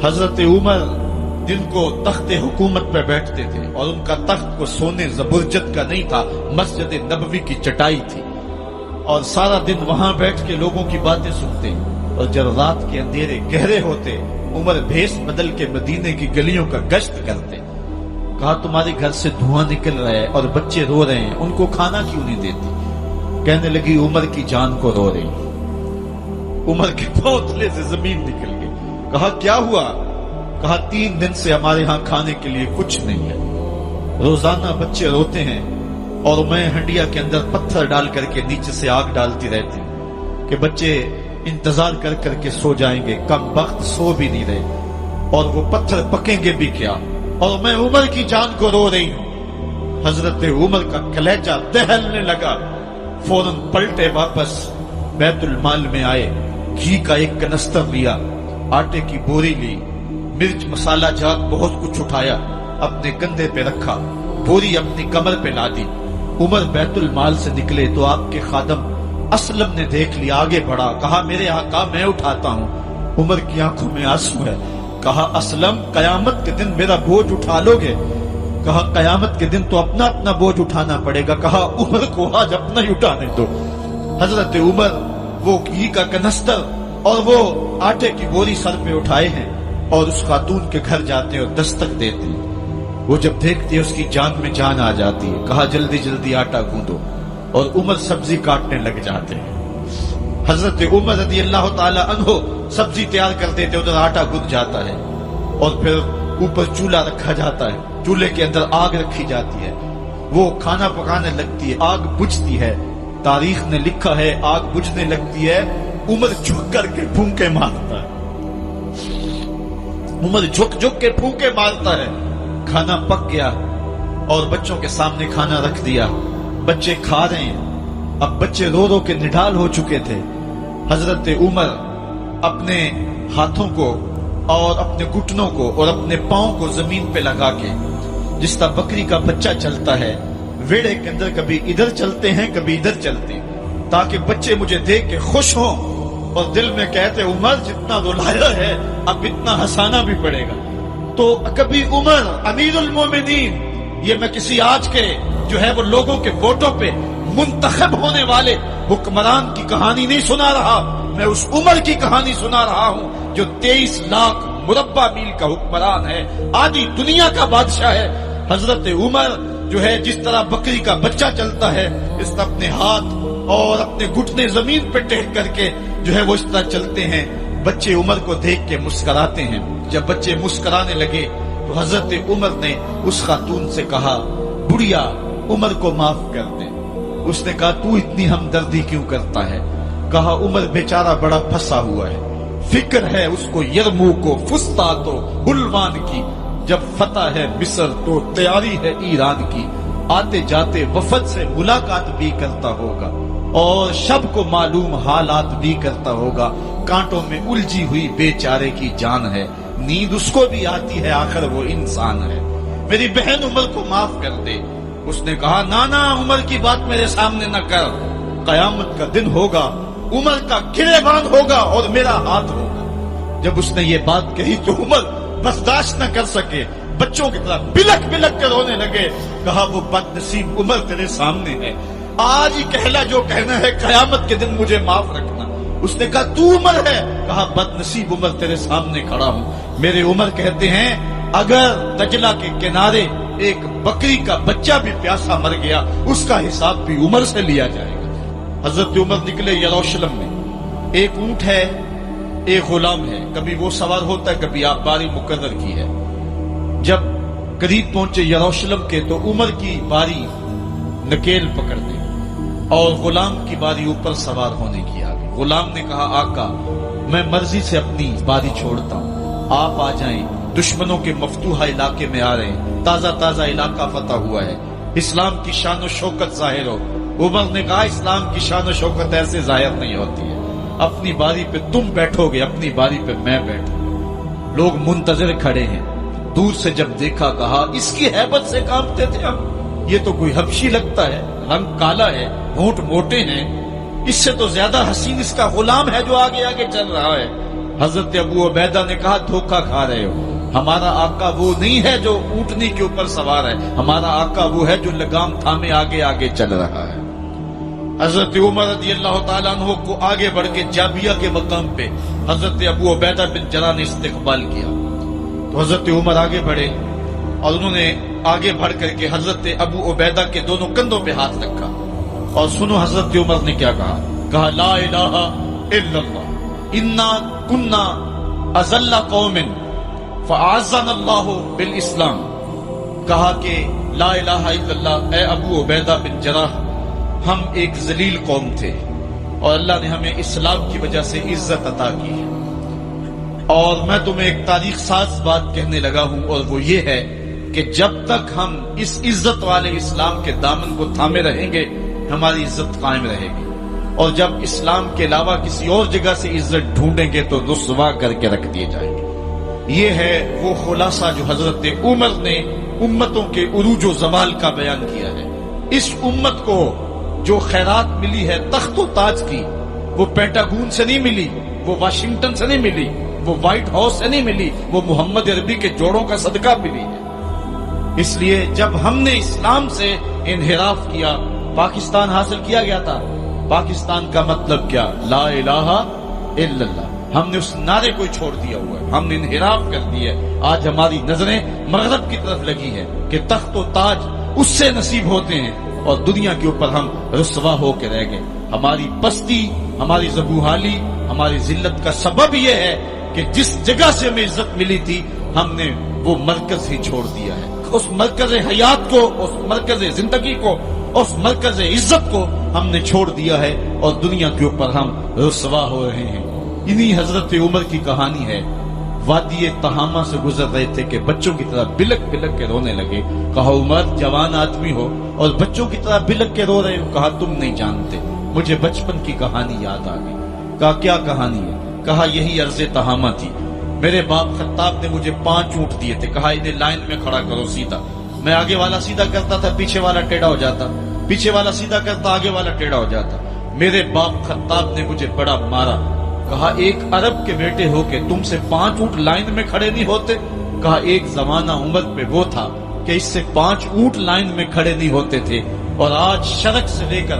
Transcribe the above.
حضرت عمر جن کو تخت حکومت پہ بیٹھتے تھے اور ان کا تخت کو سونے زبرجد کا نہیں تھا، مسجد نبوی کی چٹائی تھی، اور سارا دن وہاں بیٹھ کے لوگوں کی باتیں سنتے، اور جب رات کے اندھیرے گہرے ہوتے عمر بھیس بدل کے مدینے کی گلیوں کا گشت کرتے۔ کہا تمہارے گھر سے دھواں نکل رہا ہے اور بچے رو رہے ہیں، ان کو کھانا کیوں نہیں دیتی؟ کہنے لگی عمر کی جان کو رو رہی۔ عمر کے پاؤں تلے سے زمین نکل گئی۔ کہا کیا ہوا؟ کہا 3 دن سے ہمارے ہاں کھانے کے لیے کچھ نہیں ہے، روزانہ بچے روتے ہیں اور میں ہنڈیا کے اندر پتھر ڈال کر کے نیچے سے آگ ڈالتی رہتی ہوں کہ بچے انتظار کر کر کے سو جائیں گے، کم وقت سو بھی نہیں رہے، اور وہ پتھر پکیں گے بھی کیا، اور میں عمر کی جان کو رو رہی ہوں۔ حضرت عمر کا کلیجہ دہلنے لگا، فوراً پلٹے واپس بیت المال میں آئے، گھی کا ایک کنستر لیا، آٹے کی بوری لی، مرچ مسالہ جات بہت کچھ اٹھایا، اپنے کندھے پہ رکھا، بوری اپنی کمر پہ لا دی۔ عمر بیت المال سے نکلے تو آپ کے خادم اسلم نے دیکھ لیا، آگے بڑھا، کہا میرے آقا میں اٹھاتا ہوں۔ عمر کی آنکھوں میں آنسو ہے۔ کہا اسلم قیامت کے دن میرا بوجھ اٹھا لو گے؟ کہا قیامت کے دن تو اپنا اپنا بوجھ اٹھانا پڑے گا۔ کہا عمر کو آج اپنا ہی اٹھانے دو۔ حضرت عمر وہ گھی کا کنستر اور وہ آٹے کی بوری سر پہ اٹھائے ہیں اور اس خاتون کے گھر جاتے اور دستک دیتے ہیں۔ وہ جب دیکھتے ہیں اس کی جان میں جان آ جاتی ہے۔ کہا جلدی جلدی آٹا گوندو، اور عمر سبزی کاٹنے لگ جاتے ہیں۔ حضرت عمر رضی اللہ تعالی عنہ سبزی تیار کر دیتے، ادھر آٹا گند جاتا ہے، اور پھر اوپر چولہا رکھا جاتا ہے، چولہے کے اندر آگ رکھی جاتی ہے، وہ کھانا پکانے لگتی ہے، آگ بجھتی ہے۔ تاریخ نے لکھا ہے آگ بجھنے لگتی ہے، عمر جھک کر کے پھونکے مارتا ہے، عمر جھک کے پھونکے مارتا ہے۔ کھانا پک گیا اور بچوں کے سامنے کھانا رکھ دیا، بچے کھا رہے ہیں۔ اب بچے رو رو کے نڈال ہو چکے تھے۔ حضرت عمر اپنے ہاتھوں کو اور اپنے گھٹنوں کو اور اپنے پاؤں کو زمین پہ لگا کے، جس طرح بکری کا بچہ چلتا ہے، ویڑے کے اندر کبھی ادھر چلتے ہیں کبھی ادھر چلتے ہیں، تاکہ بچے مجھے دیکھ کے خوش ہوں اور دل میں کہتے عمر جتنا رلایا ہے اب اتنا ہنسانا بھی پڑے گا۔ تو کبھی عمر امیر المومنین، یہ میں کسی آج کے جو ہے وہ لوگوں کے ووٹوں پہ منتخب ہونے والے حکمران کی کہانی نہیں سنا رہا، میں اس عمر کی کہانی سنا رہا ہوں جو 23 لاکھ مربع میل کا حکمران ہے، آدھی دنیا کا بادشاہ ہے۔ حضرت عمر جو ہے جس طرح بکری کا بچہ چلتا ہے، اس طرح اپنے ہاتھ اور اپنے گھٹنے زمین پہ ٹیک کر کے جو ہے وہ اس طرح چلتے ہیں۔ بچے عمر کو دیکھ کے مسکراتے ہیں۔ جب بچے مسکرانے لگے تو حضرت عمر نے اس خاتون سے کہا بڑھیا عمر کو معاف کر دے۔ اس نے کہا تو اتنی ہمدردی کیوں کرتا ہے؟ کہا عمر بیچارہ بڑا پھنسا ہوا ہے، فکر ہے اس کو یرموک و فسطاط و حلوان کی، جب فتح ہے مصر تو تیاری ہے ایران کی، آتے جاتے وفد سے ملاقات بھی کرتا ہوگا اور شب کو معلوم حالات بھی کرتا ہوگا، کانٹوں میں الجھی ہوئی بیچارے کی جان ہے، نیند اس کو بھی آتی ہے آخر وہ انسان ہے، میری بہن عمر کو معاف کر دے۔ اس نے کہا نانا عمر کی بات میرے سامنے نہ کر، قیامت کا دن ہوگا، عمر کا گریبان ہوگا اور میرا ہاتھ ہوگا۔ جب اس نے یہ بات کہی تو عمر برداشت نہ کر سکے، بچوں کی طرح بلک بلک کر رونے لگے۔ کہا وہ بد نصیب عمر تیرے سامنے ہے، آج ہی کہلا جو کہنا ہے، قیامت کے دن مجھے معاف رکھنا۔ اس نے کہا تو عمر ہے؟ کہا بد نصیب عمر تیرے سامنے کھڑا ہوں۔ میرے عمر کہتے ہیں اگر دجلہ کے کنارے ایک بکری کا بچہ بھی پیاسا مر گیا، اس کا حساب بھی عمر سے لیا جائے گا۔ حضرت عمر نکلے یروشلم میں، ایک اونٹ ہے ایک غلام ہے، کبھی وہ سوار ہوتا ہے کبھی آپ باری مقرر کی ہے۔ جب قریب پہنچے یروشلم کے تو عمر کی باری نکیل پکڑ دی اور غلام کی باری اوپر سوار ہونے کی آ گئی۔ غلام نے کہا آقا میں مرضی سے اپنی باری چھوڑتا ہوں، آپ آ جائیں، دشمنوں کے مفتوحہ علاقے میں آ رہے ہیں، تازہ تازہ علاقہ فتح ہوا ہے، اسلام کی شان و شوکت ظاہر ہو۔ عمر نے کہا اسلام کی شان و شوکت ایسے ظاہر نہیں ہوتی ہے، اپنی باری پہ تم بیٹھو گے، اپنی باری پہ میں بیٹھوں۔ لوگ منتظر کھڑے ہیں، دور سے جب دیکھا کہا اس کی ہیبت سے کانپتے تھے ہم، یہ تو کوئی حبشی لگتا ہے، رنگ کالا ہے، ہونٹ موٹے ہیں، اس سے تو زیادہ حسین اس کا غلام ہے جو آگے آگے چل رہا ہے۔ حضرت ابو عبیدہ نے کہا دھوکہ کھا رہے ہو، ہمارا آقا وہ نہیں ہے جو اونٹنی کے اوپر سوار ہے، ہمارا آقا وہ ہے جو لگام تھامے آگے آگے چل رہا ہے۔ حضرت عمر رضی اللہ تعالیٰ عنہ کو آگے بڑھ کے جابیہ کے مقام پہ حضرت ابو عبیدہ بن جراح نے استقبال کیا، تو حضرت عمر آگے بڑھے اور انہوں نے آگے بڑھ کر کے حضرت ابو عبیدہ کے دونوں کندھوں پہ ہاتھ رکھا، اور سنو حضرت عمر نے کیا کہا لا الہ الا اللہ انا کنا اذل قوم فاعزنا اللہ بالاسلام، کہا کہ لا الہ الا اللہ، اے ابو عبیدہ بن جراح، ہم ایک ذلیل قوم تھے اور اللہ نے ہمیں اسلام کی وجہ سے عزت عطا کی ہے۔ اور میں تمہیں ایک تاریخ ساز بات کہنے لگا ہوں، اور وہ یہ ہے کہ جب تک ہم اس عزت والے اسلام کے دامن کو تھامے رہیں گے ہماری عزت قائم رہے گی، اور جب اسلام کے علاوہ کسی اور جگہ سے عزت ڈھونڈیں گے تو رسوا کر کے رکھ دیے جائیں گے۔ یہ ہے وہ خلاصہ جو حضرت عمر نے امتوں کے عروج و زوال کا بیان کیا ہے۔ اس امت کو جو خیرات ملی ہے تخت و تاج کی، وہ پینٹاگون سے نہیں ملی، وہ واشنگٹن سے نہیں ملی، وہ وائٹ ہاؤس سے نہیں ملی، وہ محمد عربی کے جوڑوں کا صدقہ ملی ہے۔ اس لیے جب ہم نے اسلام سے انحراف کیا، پاکستان حاصل کیا گیا تھا۔ پاکستان کا مطلب کیا؟ لا الہ الا اللہ۔ ہم نے اس نعرے کو چھوڑ دیا ہوا ہے، ہم نے انحراف کر دیا ہے۔ آج ہماری نظریں مغرب کی طرف لگی ہے کہ تخت و تاج اس سے نصیب ہوتے ہیں، اور دنیا کے اوپر ہم رسوا ہو کے رہ گئے۔ ہماری پستی، ہماری زبوحالی، ہماری ذلت کا سبب یہ ہے کہ جس جگہ سے ہمیں عزت ملی تھی ہم نے وہ مرکز ہی چھوڑ دیا ہے۔ اس مرکز حیات کو، اس مرکز زندگی کو، اس مرکز عزت کو ہم نے چھوڑ دیا ہے، اور دنیا کے اوپر ہم رسوا ہو رہے ہیں۔ انہی حضرت عمر کی کہانی ہے۔ وادی تہامہ سے گزر رہے تھے کہ بچوں کی طرح بلک بلک کے رونے لگے۔ کہا عمر جوان آدمی ہو اور بچوں کی طرح بلک کے رو رہے ہو؟ کہا تم نہیں جانتے، مجھے بچپن کی کہانی یاد آ گئی۔ کہا کیا کہانی ہے؟ کہا یہی عرض تہامہ تھی، میرے باپ خطاب نے مجھے 5 اونٹ دیے تھے، کہا انہیں لائن میں کھڑا کرو سیدھا۔ میں آگے والا سیدھا کرتا تھا، پیچھے والا ٹیڑھا ہو جاتا، پیچھے والا سیدھا کرتا، آگے والا ٹیڑھا ہو جاتا۔ میرے باپ خطاب نے مجھے بڑا مارا۔ کہا ایک عرب کے بیٹے ہو کے تم سے 5 اونٹ لائن میں کھڑے نہیں ہوتے؟ کہا ایک زمانہ عمر پہ وہ تھا کہ اس سے 5 اونٹ لائن میں کھڑے نہیں ہوتے تھے، اور آج شرق سے لے کر